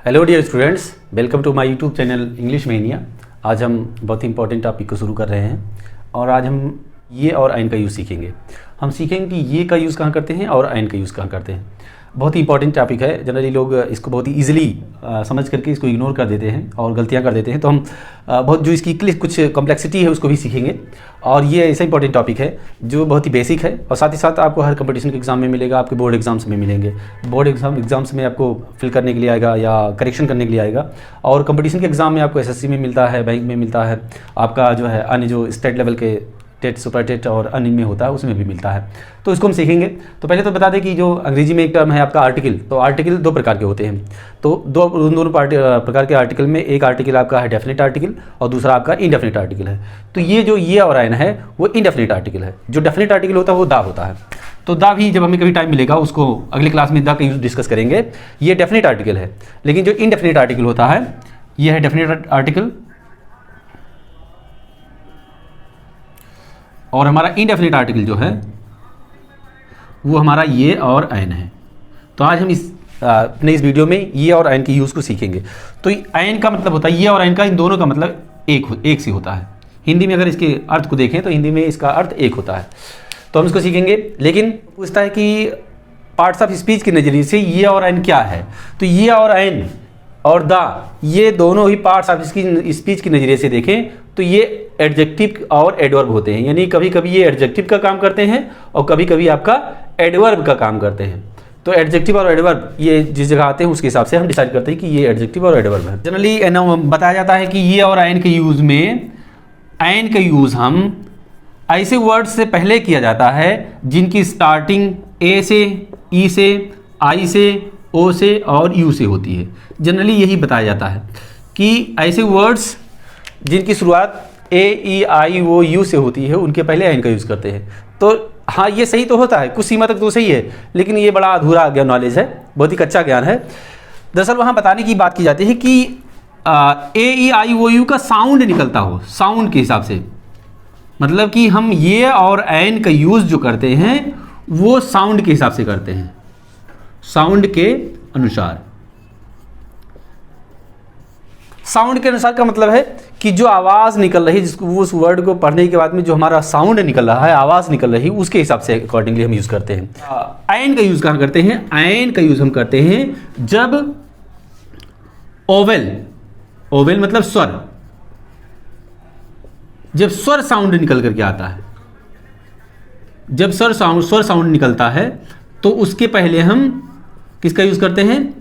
Hello dear students, welcome to my YouTube channel English Mania. आज हम बहुत ही important topic को शुरू कर रहे हैं और आज हम ये और आइन का यूज़ सीखेंगे। हम सीखेंगे कि ये का यूज़ कहाँ करते हैं और आइन का यूज़ कहाँ करते हैं। बहुत ही इंपॉर्टेंट टॉपिक है। जनरली लोग इसको बहुत ही ईजिली समझ करके इसको इग्नोर कर देते हैं और गलतियाँ कर देते हैं। तो हम बहुत जो इसकी कुछ कॉम्प्लेक्सिटी है उसको भी सीखेंगे। और ये ऐसा इंपॉर्टेंट टॉपिक है जो बहुत ही बेसिक है और साथ ही साथ आपको हर कंपटीशन के एग्जाम में मिलेगा, आपके बोर्ड एग्जाम्स में मिलेंगे। बोर्ड एग्जाम्स में आपको फिल करने के लिए आएगा या करेक्शन करने के लिए आएगा, और कंपटीशन के एग्जाम में आपको एसएससी में मिलता है, बैंक में मिलता है, आपका जो है अन्य जो स्टेट लेवल के टेट, सुपर टेट और अन्य में होता है उसमें भी मिलता है। तो इसको हम सीखेंगे। तो पहले तो बता दें कि जो अंग्रेजी में एक टर्म है आपका आर्टिकल, तो आर्टिकल दो प्रकार के होते हैं। तो दोनों प्रकार के आर्टिकल में एक आर्टिकल आपका है डेफिनेट आर्टिकल और दूसरा आपका इनडेफिनेट आर्टिकल है। तो ये जो ये और आइन है वो इनडेफिनेट आर्टिकल है। जो डेफिनेट आर्टिकल होता है वो दा होता है। तो दा भी जब हमें कभी टाइम मिलेगा उसको अगली क्लास में दा का यूज डिस्कस करेंगे। ये डेफिनेट आर्टिकल है। लेकिन जो इनडेफिनेट आर्टिकल होता है ये है डेफिनेट आर्टिकल, और हमारा इनडेफिनेट आर्टिकल जो है वो हमारा ये और आइन है। तो आज हम अपने इस वीडियो में ये और आइन के यूज़ को सीखेंगे। तो आइन का मतलब होता है, ये और आइन का, इन दोनों का मतलब एक सी होता है। हिंदी में अगर इसके अर्थ को देखें तो हिंदी में इसका अर्थ एक होता है। तो हम इसको सीखेंगे। लेकिन पूछता है कि पार्ट्स ऑफ स्पीच के नज़रिए से ये और आइन क्या है। तो ये और आइन और दा, ये दोनों ही पार्ट्स ऑफ स्पीच के नज़रिए से देखें तो ये एडजेक्टिव और एडवर्ब होते हैं। यानी कभी कभी ये एडजेक्टिव का काम करते हैं और कभी कभी आपका एडवर्ब का काम करते हैं। तो एडजेक्टिव और एडवर्ब ये जिस जगह आते हैं उसके हिसाब से हम डिसाइड करते हैं कि ये एडजेक्टिव और एडवर्ब है। जनरली बताया जाता है कि ये और आइन के यूज़ में, आइन का यूज़ हम ऐसे वर्ड से पहले किया जाता है जिनकी स्टार्टिंग ए से, ई से, आई से, ओ से और यू से होती है। जनरली यही बताया जाता है कि ऐसे वर्ड्स जिनकी शुरुआत ए, ई, आई, ओ, यू से होती है उनके पहले आइन का यूज़ करते हैं। तो हाँ, ये सही तो होता है, कुछ सीमा तक तो सही है, लेकिन ये बड़ा अधूरा ज्ञान नॉलेज है, बहुत ही कच्चा ज्ञान है। दरअसल वहाँ बताने की बात की जाती है कि ए, ई, आई, ओ, यू का साउंड निकलता हो, साउंड के हिसाब से। मतलब कि हम ये और आइन का यूज़ जो करते हैं वो साउंड के हिसाब से करते हैं, साउंड के अनुसार। साउंड के अनुसार का मतलब है कि जो आवाज़ निकल रही, जिसको उस वर्ड को पढ़ने के बाद में जो हमारा साउंड निकल रहा है, आवाज़ निकल रही, उसके हिसाब से अकॉर्डिंगली हम यूज़ करते हैं। आइन का यूज़ कहाँ करते हैं? आइन का यूज़ हम करते हैं जब ओवेल, ओवेल मतलब स्वर, जब स्वर साउंड निकल करके आता है, जब स्वर साउंड निकलता है तो उसके पहले हम किसका यूज़ करते हैं?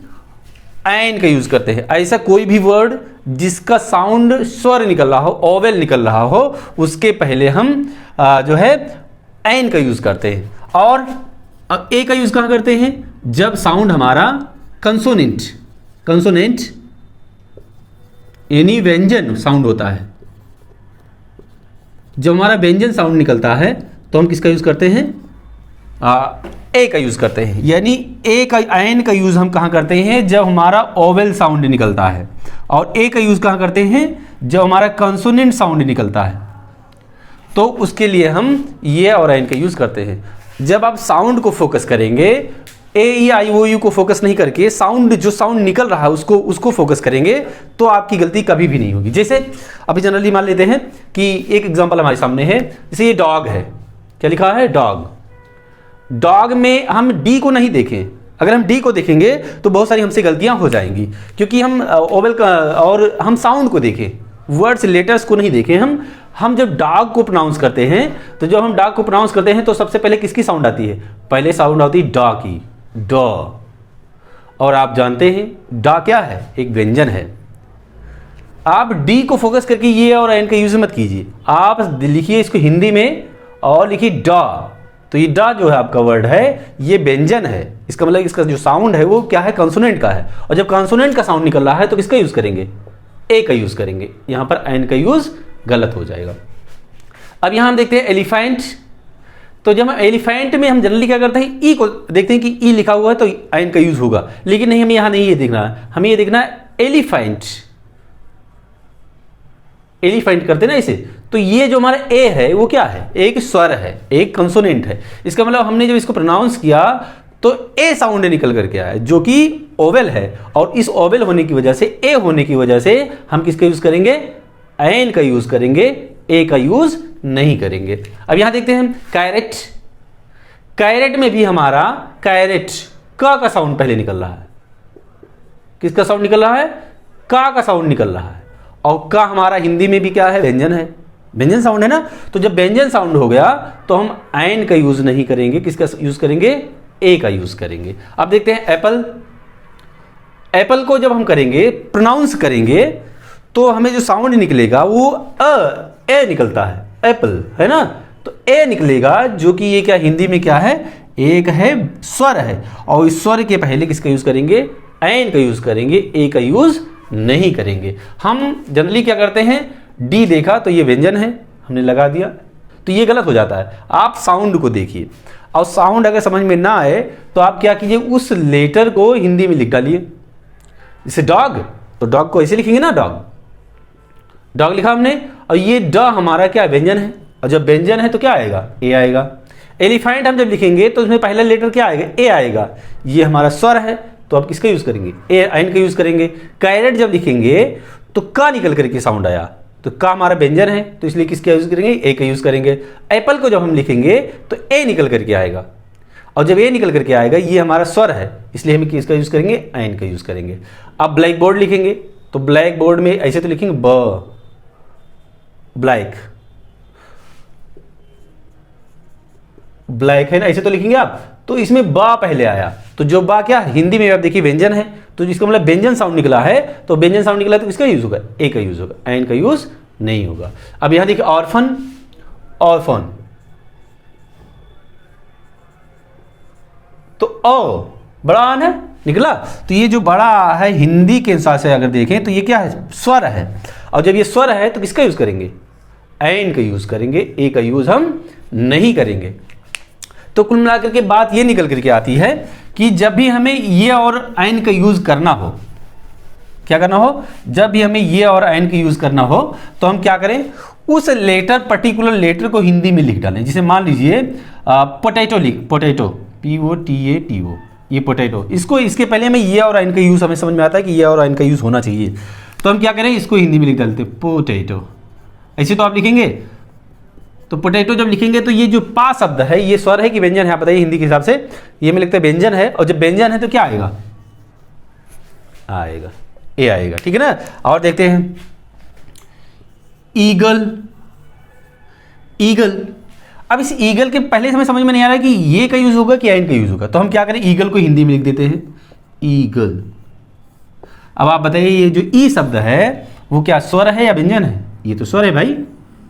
आइन का यूज़ करते हैं। ऐसा कोई भी वर्ड जिसका साउंड स्वर निकल रहा हो, ओवेल निकल रहा हो, उसके पहले हम जो है आइन का यूज़ करते हैं। और ए का यूज़ कहाँ करते हैं? जब साउंड हमारा कंसोनेंट, कंसोनेंट यानी व्यंजन साउंड होता है, जब हमारा व्यंजन साउंड निकलता है तो हम किसका यूज़ करते हैं? ए का यूज़ करते हैं। यानी ए का, आइन का यूज़ हम कहाँ करते हैं? जब हमारा ओवेल साउंड निकलता है। और ए का यूज़ कहाँ करते हैं? जब हमारा कंसोनेंट साउंड निकलता है। तो उसके लिए हम ये और आइन का यूज़ करते हैं। जब आप साउंड को फोकस करेंगे, ए, ई, आई, ओ, यू को फोकस नहीं करके साउंड, जो साउंड निकल रहा है उसको फोकस करेंगे तो आपकी गलती कभी भी नहीं होगी। जैसे अभी जनरली मान लेते हैं कि एक एग्जाम्पल हमारे सामने है, जैसे ये डॉग है, क्या लिखा है? डॉग। डॉग में हम डी को नहीं देखें। अगर हम डी को देखेंगे तो बहुत सारी हमसे गलतियां हो जाएंगी, क्योंकि हम ओवेल का और हम साउंड को देखें, वर्ड्स, लेटर्स को नहीं देखें। हम जब डॉग को प्रोनाउंस करते हैं तो जब हम डॉग को प्रोनाउंस करते हैं तो सबसे पहले किसकी साउंड आती है? पहले साउंड आती है डॉ की, डॉ। और आप जानते हैं डॉ क्या है? एक व्यंजन है। आप डी को फोकस करके ये और आइन का यूज मत कीजिए। आप लिखिए इसको हिंदी में और लिखिए डॉ। तो ये डा जो है आपका वर्ड है, ये व्यंजन है। इसका मतलब इसका जो साउंड है वो क्या है? कंसोनेंट का है। और जब कंसोनेंट का साउंड निकल रहा है तो किसका यूज़ करेंगे? ए का यूज़ करेंगे। यहाँ पर आइन का यूज़ गलत हो जाएगा। अब यहाँ हम देखते हैं एलिफेंट। तो जब हम एलिफेंट में हम जनरली क्या करते हैं? ई को देखते हैं कि ई लिखा हुआ है तो आइन का यूज़ होगा। लेकिन नहीं, हमें यहाँ नहीं ये देखना है, हमें ये देखना है एलिफेंट। एलिफेंट करते ना इसे। तो ये जो हमारा ए है वो क्या है? एक स्वर है, एक कंसोनेंट है। इसका मतलब हमने जब इसको प्रोनाउंस किया तो तो ए साउंड निकल करके आया जो कि ओवेल है, और इस ओवेल होने की वजह से, ए होने की वजह से हम किसका यूज करेंगे? एन का यूज करेंगे, ए का यूज नहीं करेंगे। अब यहां देखते हैं कैरेट। कैरेट में भी हमारा कैरेट का साउंड पहले निकल रहा है। किसका साउंड निकल रहा है? का साउंड निकल रहा है। और का हमारा हिंदी में भी क्या है? व्यंजन है, व्यंजन साउंड है ना। तो जब व्यंजन साउंड हो गया तो हम एन का यूज नहीं करेंगे, किसका यूज करेंगे? ए का यूज करेंगे। अब देखते हैं एप्पल। एप्पल को जब हम करेंगे, प्रोनाउंस करेंगे, तो हमें जो साउंड निकलेगा वो ए निकलता है, एप्पल है ना। तो ए निकलेगा जो कि ये क्या हिंदी में क्या है? एक है स्वर है, और इस स्वर के पहले किसका यूज करेंगे? एन का यूज करेंगे, ए का यूज नहीं करेंगे। हम जनरली क्या करते हैं? डी देखा तो ये व्यंजन है, हमने लगा दिया, तो ये गलत हो जाता है। आप साउंड को देखिए, और साउंड अगर समझ में ना आए तो आप क्या कीजिए? उस लेटर को हिंदी में लिख डालिए। जैसे डॉग, तो डॉग को ऐसे लिखेंगे ना, डॉग, डॉग लिखा हमने, और ये ड हमारा क्या व्यंजन है, और जब व्यंजन है तो क्या आएगा? ए आएगा। एलिफेंट हम जब लिखेंगे तो उसमें पहला लेटर क्या आएगा? ए आएगा। ये हमारा स्वर है, तो आप किसका यूज करेंगे? ए एन का यूज करेंगे। कैरेट जब लिखेंगे तो का निकल करके साउंड आया, तो का हमारा व्यंजन है, तो इसलिए किसका यूज करेंगे? ए का यूज करेंगे। एप्पल को जब हम लिखेंगे तो ए निकल करके आएगा, और जब ए निकल करके आएगा ये हमारा स्वर है, इसलिए हम किसका यूज करेंगे? एन का यूज करेंगे। अब ब्लैक बोर्ड लिखेंगे तो ब्लैक बोर्ड में ऐसे तो लिखेंगे ब, ब्लैक, ब्लैक है ना, ऐसे तो लिखेंगे आप, तो इसमें बा पहले आया, तो जो बा क्या हिंदी में आप देखिए व्यंजन है, तो जिसका मतलब व्यंजन साउंड निकला है, तो व्यंजन साउंड निकला तो किसका यूज होगा? ए का यूज होगा, एन का यूज नहीं होगा। अब यहां देखिए ऑर्फन, ऑर्फन, तो ओ बड़ा आन है निकला, तो ये जो बड़ा है हिंदी के हिसाब से अगर देखें तो ये क्या है? स्वर है, और जब ये स्वर है तो किसका यूज करेंगे? एन का यूज करेंगे, ए का यूज हम नहीं करेंगे। तो कुल मिलाकर के बात ये निकल करके आती है कि जब भी हमें ये और एन का यूज करना हो, क्या करना हो? जब भी हमें ये और एन का यूज करना हो तो हम क्या करें? उस लेटर, पर्टिकुलर लेटर को हिंदी में लिख डालें। जैसे मान लीजिए पोटैटो लिख, पोटैटो, POTATO, ये पोटैटो, इसको, इसके पहले हमें ये और एन का यूज, हमें समझ में आता है कि ये और एन का यूज होना चाहिए, तो हम क्या करें? इसको हिंदी में लिख डालते पोटैटो। ऐसे तो आप लिखेंगे, तो पोटैटो जब लिखेंगे तो ये जो पा शब्द है ये स्वर है कि व्यंजन है? आप बताइए हिंदी के हिसाब से। ये में लिखते हैं व्यंजन है, और जब व्यंजन है तो क्या आएगा? आएगा, ए आएगा, ठीक है ना। और देखते हैं ईगल, ईगल। अब इस ईगल के पहले हमें समझ में नहीं आ रहा है कि ये का यूज होगा कि एन का यूज होगा, तो हम क्या करें? ईगल को हिंदी में लिख देते हैं ईगल। अब आप बताइए ये जो ई शब्द है वो क्या स्वर है या व्यंजन है? ये तो स्वर है भाई,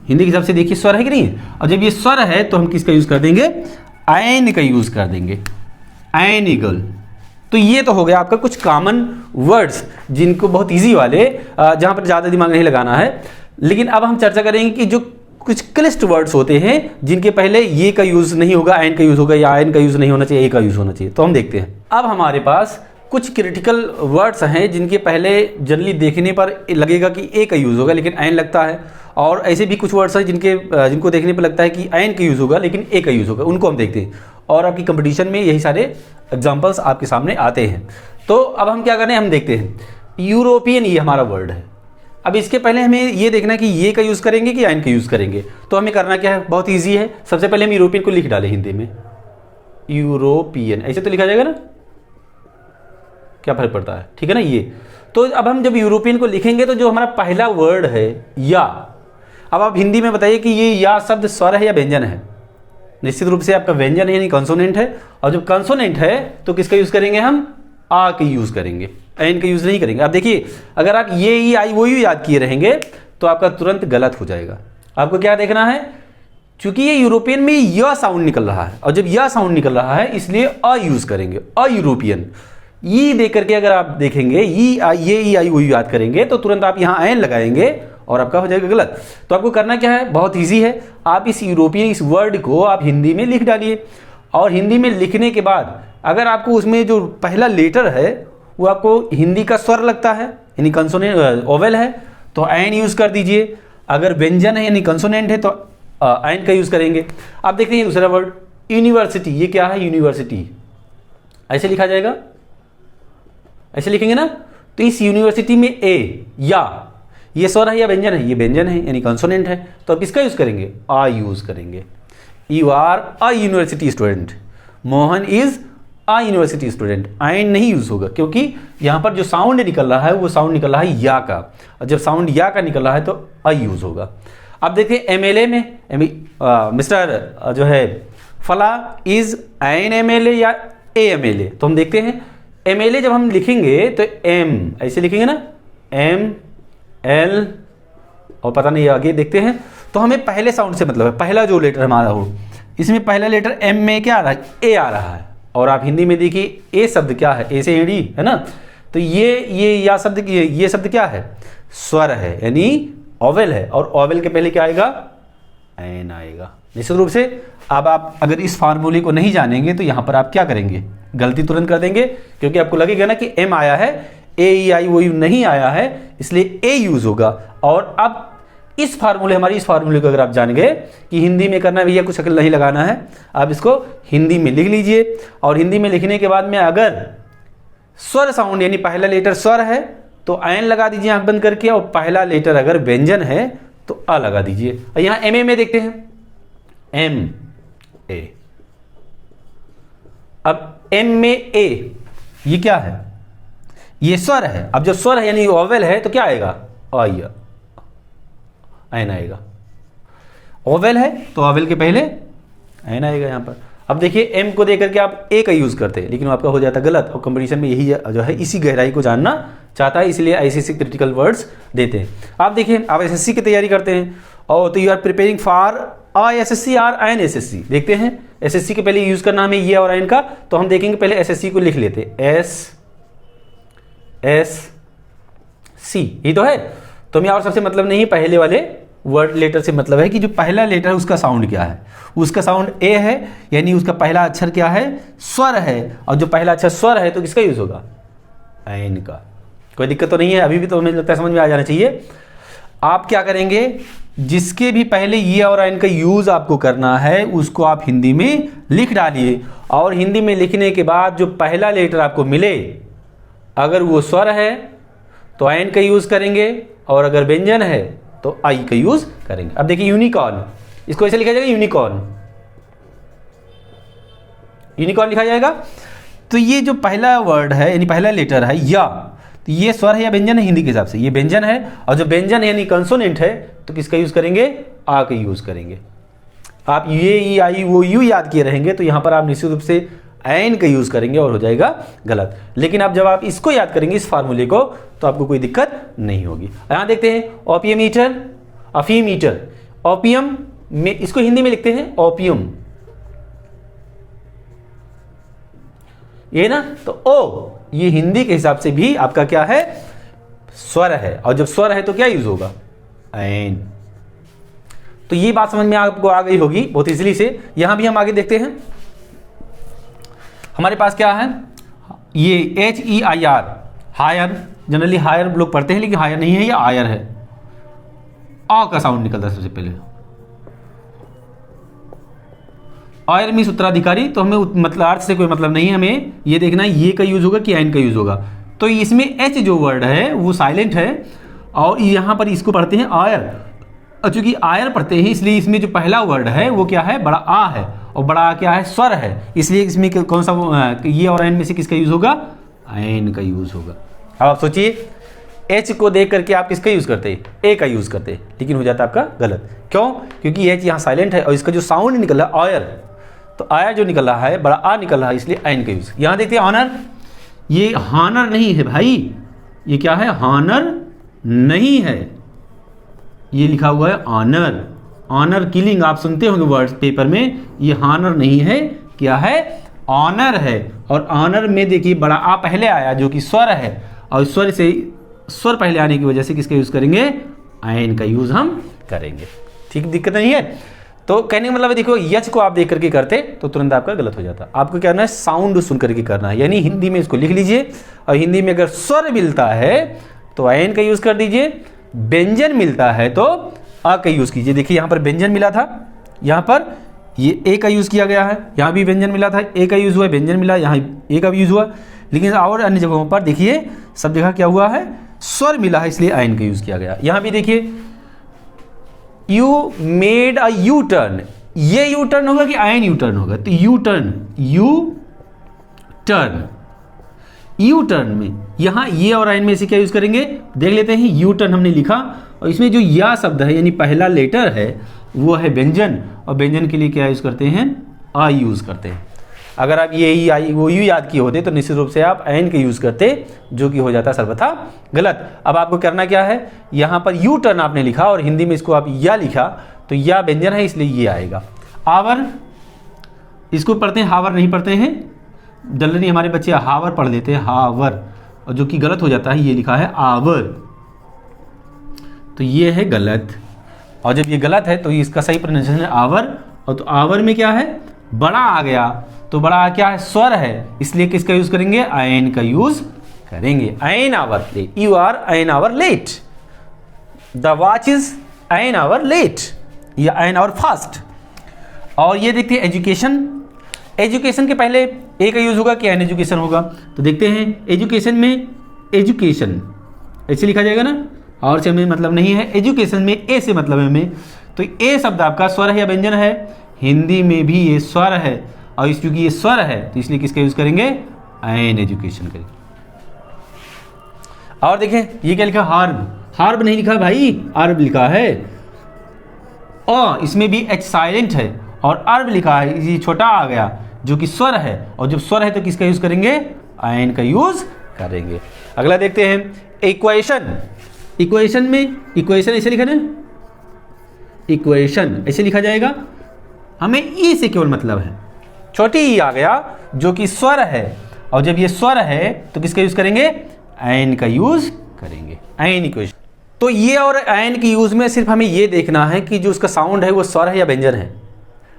हिंदी के हिसाब से देखिए स्वर है कि नहीं है। और जब ये स्वर है तो हम किसका यूज कर देंगे? एन का यूज कर देंगे, एन ईगल। तो ये तो हो गया आपका कुछ कॉमन वर्ड्स जिनको बहुत इजी वाले, जहां पर ज्यादा दिमाग नहीं लगाना है। लेकिन अब हम चर्चा करेंगे कि जो कुछ क्लिष्ट वर्ड्स होते हैं जिनके पहले ये का यूज नहीं होगा, एन का यूज होगा, या एन का यूज नहीं होना चाहिए, ए का यूज होना चाहिए। तो हम देखते हैं। अब हमारे पास कुछ क्रिटिकल वर्ड्स हैं जिनके पहले जनरली देखने पर लगेगा कि ए का यूज होगा लेकिन एन लगता है, और ऐसे भी कुछ वर्ड्स हैं जिनको देखने पर लगता है कि एन का यूज होगा लेकिन ए का यूज होगा, उनको हम देखते हैं। और आपकी कंपटीशन में यही सारे एग्जाम्पल्स आपके सामने आते हैं। तो अब हम क्या करें? हम देखते हैं यूरोपियन, ये हमारा वर्ड है। अब इसके पहले हमें ये देखना है कि ये का यूज़ करेंगे कि एन का यूज़ करेंगे। तो हमें करना क्या है? बहुत ईजी है। सबसे पहले हम यूरोपियन को लिख डालें हिंदी में, यूरोपियन, ऐसे तो लिखा जाएगा ना, क्या फर्क पड़ता है, ठीक है ना ये। तो अब हम जब यूरोपियन को लिखेंगे तो जो हमारा पहला वर्ड है या, अब आप हिंदी में बताइए कि ये या शब्द स्वर है या व्यंजन है? निश्चित रूप से आपका व्यंजन है यानी कंसोनेंट है, और जब कंसोनेंट है तो किसका यूज़ करेंगे? हम आ का यूज़ करेंगे, एन का यूज़ नहीं करेंगे। अब देखिए अगर आप ये ई आई वो यू याद किए रहेंगे तो आपका तुरंत गलत हो जाएगा। आपको क्या देखना है? चूंकि ये यूरोपियन में य साउंड निकल रहा है, और जब य साउंड निकल रहा है इसलिए अ यूज़ करेंगे, अ यूरोपियन। ई देख करके अगर आप देखेंगे ये ई आई वो यू याद करेंगे तो तुरंत आप यहाँ एन लगाएंगे और आपका हो जाएगा गलत। तो आपको करना क्या है? बहुत ईजी है। आप इस यूरोपियन इस वर्ड को आप हिंदी में लिख डालिए, और हिंदी में लिखने के बाद अगर आपको उसमें जो पहला लेटर है वो आपको हिंदी का स्वर लगता है यानी कंसोनेंट ओवेल है तो एन यूज़ कर दीजिए। अगर व्यंजन है यानी कंसोनेंट है तो एन का यूज़ करेंगे। आप देखते हैं दूसरा वर्ड यूनिवर्सिटी। ये क्या है? यूनिवर्सिटी। ऐसे लिखा जाएगा, ऐसे लिखेंगे ना। तो इस यूनिवर्सिटी में ए या, ये स्वर है या व्यंजन है? ये व्यंजन है यानी कंसोनेंट है, तो अब किसका यूज करेंगे? आ यूज करेंगे। You are a university student, Mohan is a university student. An नहीं यूज होगा क्योंकि यहां पर जो साउंड निकल रहा है वो साउंड निकल रहा है या का, और जब साउंड या का निकल रहा है तो अ यूज होगा। अब देखिए एमएलए में मिस्टर जो है फला इज एन एमएलए या ए एमएलए, तो हम देखते हैं एमएलए जब हम लिखेंगे तो एम ऐसे लिखेंगे ना, एम एल, और पता नहीं आगे देखते हैं तो हमें पहले साउंड से मतलब है, पहला जो लेटर हमारा हो, इसमें पहला लेटर एम में क्या आ रहा है? ए आ रहा है। और आप हिंदी में देखिए ए शब्द क्या है? ए से एडी है ना, तो ये या शब्द, ये शब्द क्या है? स्वर है यानी ओवेल है, और ओवेल के पहले क्या आएगा? एन आएगा निश्चित रूप से। अब आप अगर इस फार्मूले को नहीं जानेंगे तो यहां पर आप क्या करेंगे? गलती तुरंत कर देंगे, क्योंकि आपको लगेगा ना कि एम आया है, ए ई आई ओ यू नहीं आया है, इसलिए ए यूज होगा। और अब इस फार्मूले, हमारी इस फार्मूले को अगर आप जान गए कि हिंदी में करना भैया कुछ अकल नहीं लगाना है, आप इसको हिंदी में लिख लीजिए। और हिंदी में लिखने के बाद में अगर स्वर साउंड यानी पहला लेटर स्वर है तो एन लगा दीजिए आंख बंद करके, और पहला लेटर अगर व्यंजन है तो अ लगा दीजिए। और यहां एम ए में देखते हैं, एम ए। अब एम में ए ये क्या है? ये स्वर है। अब जब स्वर है यानी ओवेल है तो क्या आएगा? आइया एन आएगा। ओवेल है तो ओवेल के पहले एन आएगा यहां पर। अब देखिए एम को देकर के आप ए का यूज करते हैं, लेकिन आपका हो जाता गलत, और कंपटीशन में यही जो है इसी गहराई को जानना चाहता है, इसलिए आईसीएसई क्रिटिकल वर्ड्स देते हैं। आप देखिए आप एसएससी की तैयारी करते हैं और तो you are preparing for SSC or an SSC. देखते हैं एसएससी के पहले यूज करना हमें ये और एन का, तो हम देखेंगे पहले एसएससी को लिख लेते, एस एस सी, ये तो है। तो हमें और सबसे मतलब नहीं, पहले वाले वर्ड लेटर से मतलब है कि जो पहला लेटर है उसका साउंड क्या है। उसका साउंड ए है यानी उसका पहला अक्षर क्या है? स्वर है। और जो पहला अक्षर स्वर है तो किसका यूज होगा? एन का। कोई दिक्कत तो नहीं है, अभी भी तो हमें लगता है समझ में आ जाना चाहिए। आप क्या करेंगे? जिसके भी पहले ये और एन का यूज आपको करना है उसको आप हिंदी में लिख डालिए, और हिंदी में लिखने के बाद जो पहला लेटर आपको मिले अगर वो स्वर है तो एन का यूज करेंगे, और अगर व्यंजन है तो आई का यूज करेंगे। अब देखिए यूनिकॉर्न, इसको ऐसे लिखा जाएगा यूनिकॉर्न, यूनिकॉर्न लिखा जाएगा। तो ये जो पहला वर्ड है यानी पहला लेटर है या, तो ये स्वर है या व्यंजन है? हिंदी के हिसाब से ये व्यंजन है, और जो व्यंजन है यानी कंसोनेंट है तो किसका यूज करेंगे? आ का यूज करेंगे। आप ये ई आई वो यू याद किए रहेंगे तो यहां पर आप निश्चित रूप से एन का यूज करेंगे और हो जाएगा गलत। लेकिन आप जब आप इसको याद करेंगे इस फार्मूले को तो आपको कोई दिक्कत नहीं होगी। यहां देखते हैं ओपियम ईटर, अफीम ईटर। ओपियम में इसको हिंदी में लिखते हैं ओपियम, ये ना, तो ओ ये हिंदी के हिसाब से भी आपका क्या है? स्वर है, और जब स्वर है तो क्या यूज होगा? एन। तो ये बात समझ में आपको आ गई होगी बहुत इजीली से। यहां भी हम आगे देखते हैं, हमारे पास क्या है? ये H E I R, heir. Generally heir लोग पढ़ते हैं लेकिन हायर नहीं है, ये आयर है। आ का साउंड निकलता है सबसे पहले। आयर मीन्स उत्तराधिकारी, तो हमें मतलब अर्थ से कोई मतलब नहीं है, हमें ये देखना है ये का यूज होगा कि एन का यूज होगा। तो इसमें एच जो वर्ड है वो साइलेंट है, और यहां पर इसको पढ़ते हैं आयर। और चूंकि आयर पढ़ते हैं इसलिए इसमें जो पहला वर्ड है वो क्या है? बड़ा आ है, और बड़ा आ क्या है? स्वर है, इसलिए इसमें कौन सा ये और एन में से किसका यूज होगा? एन का यूज होगा। अब आप सोचिए एच को देख करके आप किसका यूज करते हैं? ए का यूज करते हैं, लेकिन हो जाता आपका गलत। क्यों? क्योंकि एच यहाँ साइलेंट है और इसका जो साउंड निकल रहा है आयर, तो आयर जो निकल रहा है बड़ा आ निकल रहा है, इसलिए एन का यूज। यहां देखते हैं ऑनर, ये हॉनर नहीं है भाई, ये क्या है? हॉनर नहीं है, ये लिखा हुआ है ऑनर। ऑनर किलिंग आप सुनते होंगे वर्ड्स पेपर में, ये हॉनर नहीं है, क्या है? ऑनर है। और ऑनर में देखिए बड़ा आ पहले आया जो कि स्वर है, और स्वर से स्वर पहले आने की वजह से किसका यूज करेंगे? एन का यूज हम करेंगे। ठीक, दिक्कत नहीं है। तो कहने का मतलब है देखो यच को आप देख करके करते तो तुरंत आपका गलत हो जाता। आपको क्या करना है? साउंड सुन करके करना है, यानी हिंदी में इसको लिख लीजिए, और हिंदी में अगर स्वर मिलता है तो एन का यूज कर दीजिए, व्यंजन मिलता है तो आ का यूज कीजिए। देखिए यहां पर व्यंजन मिला था, यहां पर ये ए का यूज़ किया गया है, यहाँ भी व्यंजन मिला था, ए का यूज़ हुआ, व्यंजन मिला, यहाँ ए का भी यूज़ हुआ। लेकिन और अन्य जगहों पर देखिए सब जगह क्या हुआ है, स्वर मिला है, इसलिए आयन का यूज़ किया गया। यहाँ भी देखिए you made a U turn, ये यू टर्न होगा कि आयन यू टर्न होगा, तो U turn, U turn, U turn में यहाँ ये और आयन में से क्या यूज़ करेंगे देख लेते हैं। यू टर्न हमने लिखा और इसमें जो या शब्द है यानी पहला लेटर है वो है व्यंजन, और व्यंजन के लिए क्या यूज़ करते हैं, आ यूज़ करते हैं। अगर आप ये ही आई वो यू याद किए होते तो निश्चित रूप से आप आयन के यूज़ करते, जो कि हो जाता सर्वथा गलत। अब आपको करना क्या है, यहाँ पर यू टर्न आपने लिखा और हिंदी में इसको आप या लिखा, तो या व्यंजन है इसलिए ये आएगा। आवर, इसको पढ़ते हैं हावर नहीं पढ़ते हैं, जनरली हमारे बच्चे हावर पढ़ लेते हैं, हावर, और जो कि गलत हो जाता है, ये लिखा है आवर, तो ये है गलत। और जब ये गलत है तो इसका सही प्रोनाउंसिएशन है आवर, और तो आवर में क्या है, बड़ा आ गया, तो बड़ा क्या है, स्वर है, इसलिए किसका यूज करेंगे, आयन का यूज करेंगे। An hour late, you are an hour late, the watch is an hour late, या आयन आवर फास्ट। और ये देखते हैं एजुकेशन, एजुकेशन के पहले ए का यूज होगा कि एन एजुकेशन होगा, तो देखते हैं एजुकेशन में, एजुकेशन ऐसे लिखा जाएगा ना, और से हमें मतलब नहीं है, एजुकेशन में ए से मतलब है हमें, तो ए शब्द आपका स्वर है या व्यंजन है, हिंदी में भी ये स्वर है, और इस चूंकि ये स्वर है तो इसलिए किसका यूज करेंगे, आयन एजुकेशन करेंगे। और देखें ये क्या लिखा, हार्ब, हार्ब नहीं लिखा भाई, अर्ब लिखा है, और इसमें भी एच साइलेंट है, और अर्ब लिखा है, ये छोटा आ गया जो कि स्वर है, और जब स्वर है तो किसका यूज करेंगे, आयन का यूज करेंगे। अगला देखते हैं इक्वेशन, इक्वेशन में, इक्वेशन ऐसे लिखा ना, इक्वेशन ऐसे लिखा जाएगा, हमें ई से केवल मतलब है, छोटी ई आ गया जो कि स्वर है, और जब ये स्वर है तो किसका यूज करेंगे, आयन का यूज करेंगे, आयन इक्वेशन। तो ये और आयन के यूज में सिर्फ हमें ये देखना है कि जो उसका साउंड है वो स्वर है या व्यंजन है।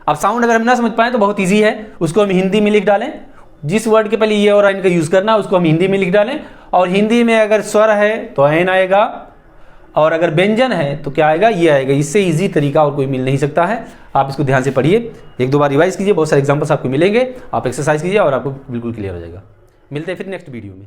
अब साउंड अगर हम ना समझ पाए तो बहुत ईजी है, उसको हम हिंदी में लिख डालें, जिस वर्ड के पहले ये और आयन का यूज करना उसको हम हिंदी में लिख डालें, और हिंदी में अगर स्वर है तो आयन आएगा, और अगर व्यंजन है तो क्या आएगा, ये आएगा। इससे इजी तरीका और कोई मिल नहीं सकता है, आप इसको ध्यान से पढ़िए, एक दो बार रिवाइज कीजिए, बहुत सारे एग्जांपल्स आपको मिलेंगे, आप एक्सरसाइज कीजिए और आपको बिल्कुल क्लियर हो जाएगा। मिलते हैं फिर नेक्स्ट वीडियो में।